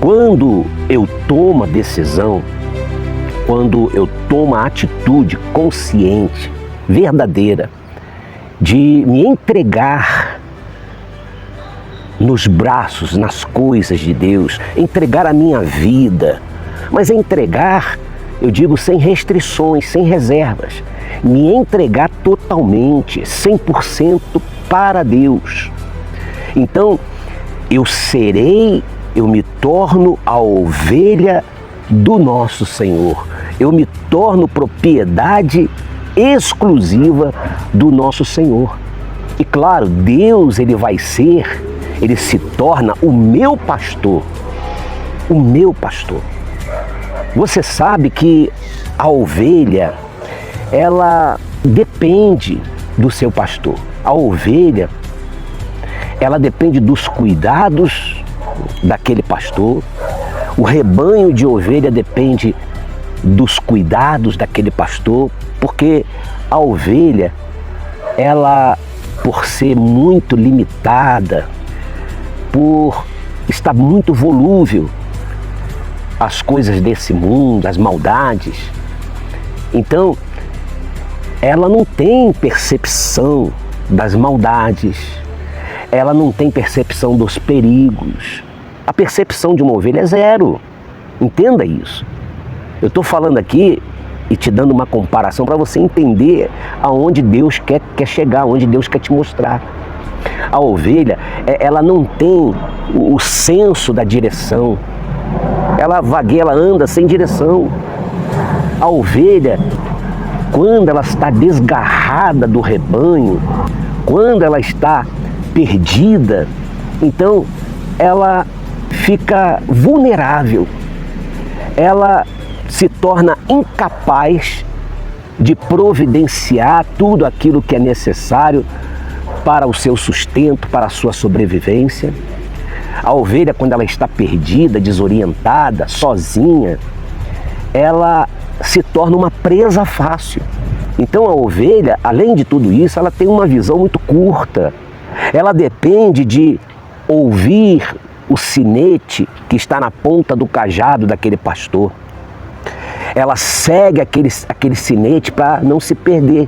Quando eu tomo a decisão, quando eu tomo a atitude consciente, verdadeira, de me entregar nos braços, nas coisas de Deus, entregar a minha vida, mas entregar, eu digo, sem restrições, sem reservas, me entregar totalmente, 100% para Deus. Então, eu me torno a ovelha do nosso Senhor. Eu me torno propriedade exclusiva do nosso Senhor. E claro, Deus, Ele se torna o meu pastor. O meu pastor. Você sabe que a ovelha, ela depende do seu pastor. A ovelha, ela depende dos cuidados daquele pastor. O rebanho de ovelha depende dos cuidados daquele pastor, porque a ovelha, ela, por ser muito limitada, por estar muito volúvel às coisas desse mundo, às maldades, então ela não tem percepção das maldades, ela não tem percepção dos perigos. A percepção de uma ovelha é zero. Entenda isso. Eu estou falando aqui e te dando uma comparação para você entender aonde Deus quer chegar, aonde Deus quer te mostrar. A ovelha, ela não tem o senso da direção. Ela vagueia, ela anda sem direção. A ovelha, quando ela está desgarrada do rebanho, quando ela está perdida, então ela fica vulnerável, ela se torna incapaz de providenciar tudo aquilo que é necessário para o seu sustento, para a sua sobrevivência. A ovelha, quando ela está perdida, desorientada, sozinha, ela se torna uma presa fácil. Então a ovelha, além de tudo isso, ela tem uma visão muito curta. Ela depende de ouvir o sinete que está na ponta do cajado daquele pastor. Ela segue aquele sinete para não se perder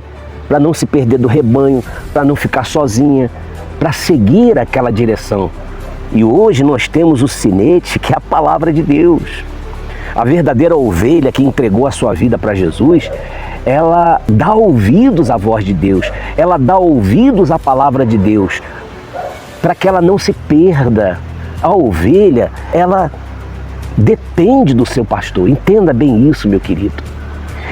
do rebanho, para não ficar sozinha, para seguir aquela direção. E hoje nós temos o sinete, que é a palavra de Deus. A verdadeira ovelha que entregou a sua vida para Jesus, ela dá ouvidos à voz de Deus, ela dá ouvidos à palavra de Deus, para que ela não se perda. A ovelha, ela depende do seu pastor. Entenda bem isso, meu querido.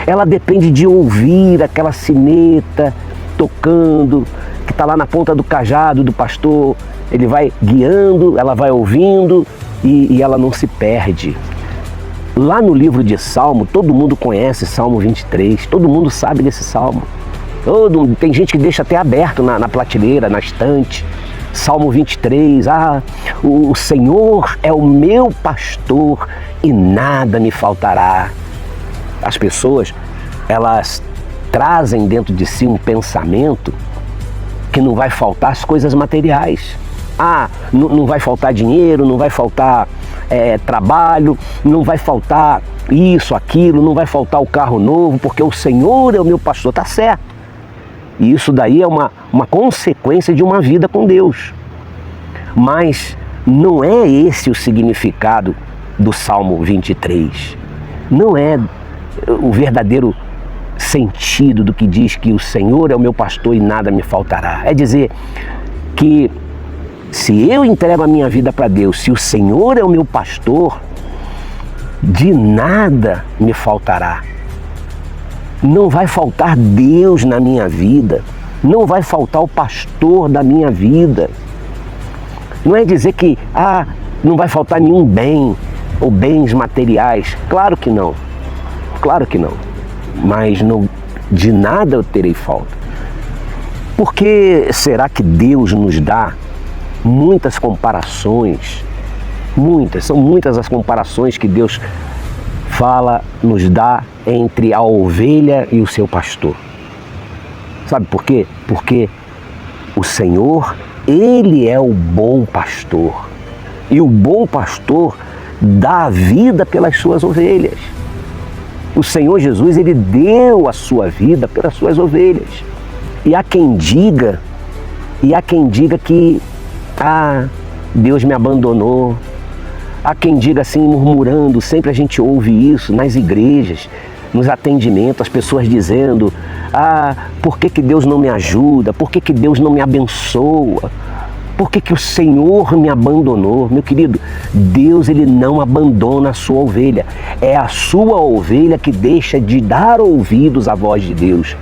Ela depende de ouvir aquela sineta tocando, que está lá na ponta do cajado do pastor. Ele vai guiando, ela vai ouvindo e ela não se perde. Lá no livro de Salmo, todo mundo conhece Salmo 23, todo mundo sabe desse Salmo. Tem gente que deixa até aberto na prateleira, na estante. Salmo 23, o Senhor é o meu pastor e nada me faltará. As pessoas, elas trazem dentro de si um pensamento que não vai faltar as coisas materiais. Não vai faltar dinheiro, não vai faltar trabalho, não vai faltar isso, aquilo, não vai faltar o carro novo, porque o Senhor é o meu pastor. Tá certo. E isso daí é uma consequência de uma vida com Deus. Mas não é esse o significado do Salmo 23. Não é o verdadeiro sentido do que diz que o Senhor é o meu pastor e nada me faltará. É dizer que se eu entrego a minha vida para Deus, se o Senhor é o meu pastor, de nada me faltará. Não vai faltar Deus na minha vida, não vai faltar o pastor da minha vida. Não é dizer que não vai faltar nenhum bem ou bens materiais. Claro que não, mas de nada eu terei falta. Por que será que Deus nos dá muitas comparações? São muitas as comparações que Deus nos dá entre a ovelha e o seu pastor. Sabe por quê? Porque o Senhor, Ele é o bom pastor. E o bom pastor dá a vida pelas suas ovelhas. O Senhor Jesus, ele deu a sua vida pelas suas ovelhas. E há quem diga que Deus me abandonou. Há quem diga assim, murmurando, sempre a gente ouve isso nas igrejas, nos atendimentos, as pessoas dizendo: por que Deus não me ajuda? Por que Deus não me abençoa? Por que o Senhor me abandonou? Meu querido, Deus, ele não abandona a sua ovelha. É a sua ovelha que deixa de dar ouvidos à voz de Deus.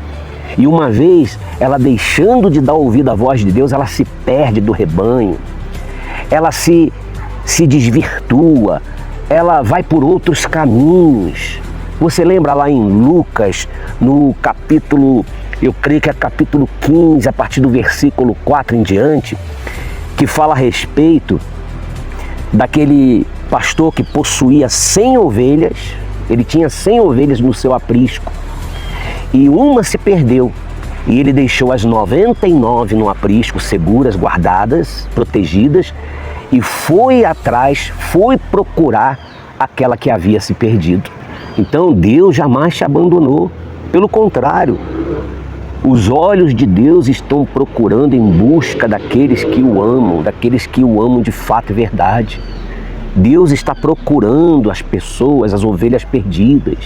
E uma vez, ela deixando de dar ouvido à voz de Deus, ela se perde do rebanho. Ela se desvirtua. Ela vai por outros caminhos. Você lembra lá em Lucas, no capítulo, eu creio que é capítulo 15, a partir do versículo 4 em diante, que fala a respeito daquele pastor que possuía 100 ovelhas, ele tinha 100 ovelhas no seu aprisco, e uma se perdeu, e ele deixou as 99 no aprisco, seguras, guardadas, protegidas, e foi atrás, foi procurar aquela que havia se perdido. Então Deus jamais te abandonou, pelo contrário, os olhos de Deus estão procurando em busca daqueles que o amam de fato e verdade. Deus está procurando as pessoas, as ovelhas perdidas.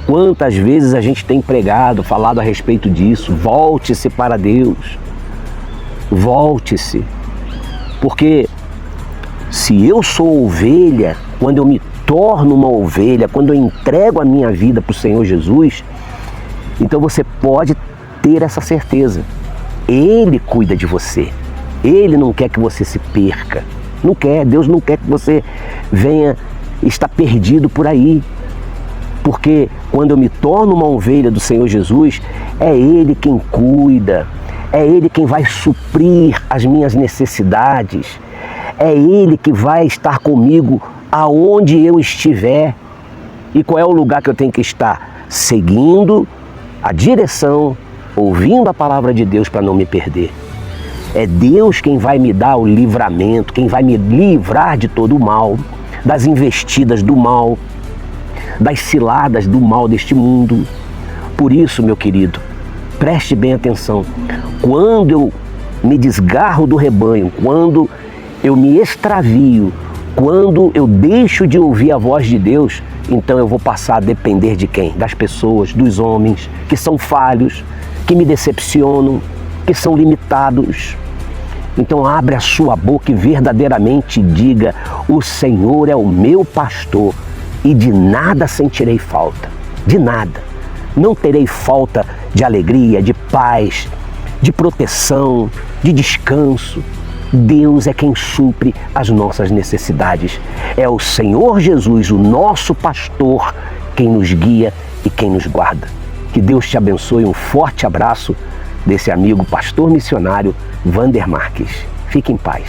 Quantas vezes a gente tem pregado, falado a respeito disso? Volte-se para Deus. Volte-se. Porque se eu sou ovelha, quando eu me torno uma ovelha, quando eu entrego a minha vida para o Senhor Jesus, então você pode ter essa certeza. Ele cuida de você. Ele não quer que você se perca. Não quer. Deus não quer que você venha estar perdido por aí. Porque quando eu me torno uma ovelha do Senhor Jesus, é Ele quem cuida. É Ele quem vai suprir as minhas necessidades. É Ele que vai estar comigo aonde eu estiver. E qual é o lugar que eu tenho que estar? Seguindo a direção, ouvindo a palavra de Deus para não me perder. É Deus quem vai me dar o livramento, quem vai me livrar de todo o mal, das investidas do mal, das ciladas do mal deste mundo. Por isso, meu querido, preste bem atenção. Quando eu me desgarro do rebanho, quando eu me extravio, quando eu deixo de ouvir a voz de Deus, então eu vou passar a depender de quem? Das pessoas, dos homens, que são falhos, que me decepcionam, que são limitados. Então abre a sua boca e verdadeiramente diga: o Senhor é o meu pastor e de nada sentirei falta. De nada. Não terei falta de alegria, de paz, de proteção, de descanso. Deus é quem supre as nossas necessidades. É o Senhor Jesus, o nosso pastor, quem nos guia e quem nos guarda. Que Deus te abençoe. Um forte abraço desse amigo pastor missionário Wander Marques. Fique em paz.